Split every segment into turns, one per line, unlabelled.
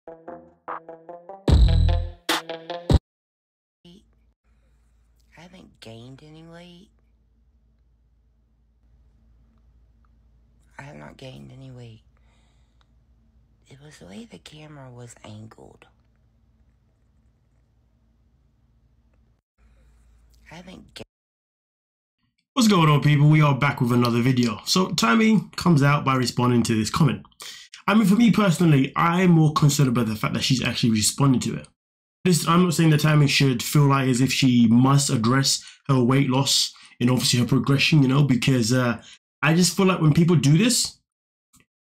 I haven't gained any weight. I have not gained any weight. It was the way the camera was angled. I haven't gained.
What's going on, people? We are back with another video. So Tammy comes out by responding to this comment. I mean, for me personally, I'm more concerned about the fact that she's actually responding to it. I'm not saying that Tammy should feel like as if she must address her weight loss and obviously her progression, you know, because I just feel like when people do this,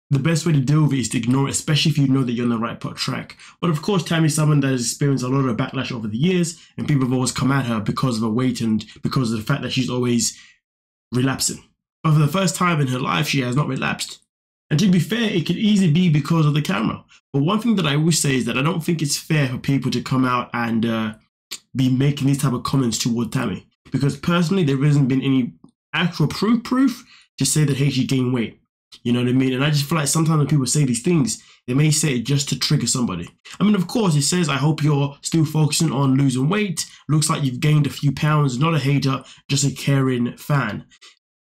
the best way to deal with it is to ignore it, especially if you know that you're on the right track. But of course, Tammy's someone that has experienced a lot of backlash over the years, and people have always come at her because of her weight and because of the fact that she's always relapsing. But for the first time in her life, she has not relapsed. And to be fair, it could easily be because of the camera. But one thing that I always say is that I don't think it's fair for people to come out and be making these type of comments toward Tammy. Because personally, there hasn't been any actual proof to say that, hey, she gained weight. You know what I mean? And I just feel like sometimes when people say these things, they may say it just to trigger somebody. I mean, of course, it says, I hope you're still focusing on losing weight. Looks like you've gained a few pounds. Not a hater, just a caring fan.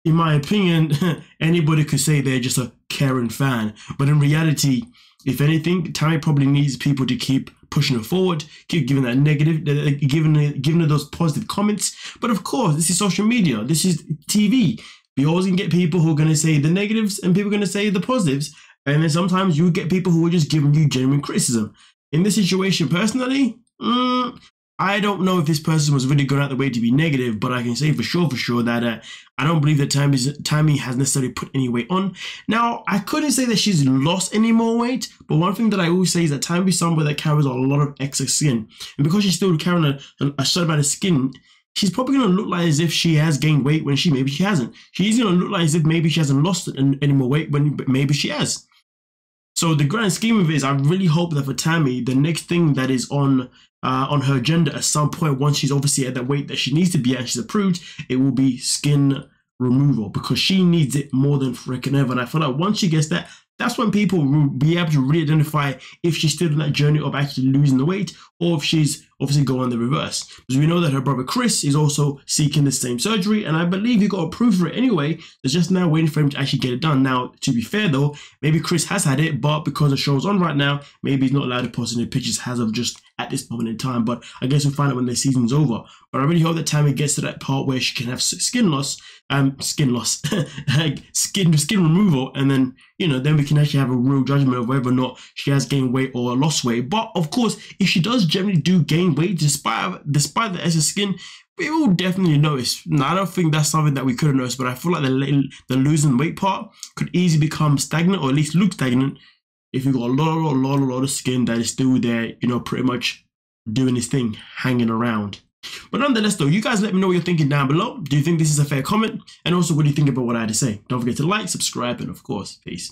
In my opinion, anybody could say they're just a caring fan. But in reality, if anything, Tammy probably needs people to keep pushing her forward, keep giving that negative, giving her those positive comments. But of course, this is social media. This is TV. We always can get people who are going to say the negatives and people are going to say the positives. And then sometimes you get people who are just giving you genuine criticism. In this situation, personally, I don't know if this person was really going out the way to be negative, but I can say for sure that I don't believe that Tammy has necessarily put any weight on. Now, I couldn't say that she's lost any more weight, but one thing that I always say is that Tammy's someone that carries a lot of excess skin. And because she's still carrying a certain amount of skin, she's probably going to look like as if she has gained weight when maybe she hasn't. She's going to look like as if maybe she hasn't lost any more weight when maybe she has. So the grand scheme of it is, I really hope that for Tammy, the next thing that is on her agenda at some point, once she's obviously at that weight that she needs to be at and she's approved, it will be skin removal, because she needs it more than freaking ever. And I feel like once she gets that, that's when people will be able to really identify if she's still on that journey of actually losing the weight, or if she's obviously going the reverse. Because we know that her brother Chris is also seeking the same surgery, and I believe he got approved for it anyway. It's just now waiting for him to actually get it done. Now, to be fair though, maybe Chris has had it, but because the show's on right now, maybe he's not allowed to post any pictures as of just at this moment in time. But I guess we'll find out when the season's over. But I really hope that Tammy gets to that part where she can have skin removal, and then, you know, then we can actually have a real judgment of whether or not she has gained weight or lost weight. But of course, if she does generally do gain weight despite the excess skin, we will definitely notice. Now, I don't think that's something that we could have noticed, but I feel like the losing weight part could easily become stagnant, or at least look stagnant, if you've got a lot of skin that is still there, you know, pretty much doing this thing, hanging around. But nonetheless though, you guys let me know what you're thinking down below. Do you think this is a fair comment? And also, what do you think about what I had to say? Don't forget to like, subscribe, and of course, peace.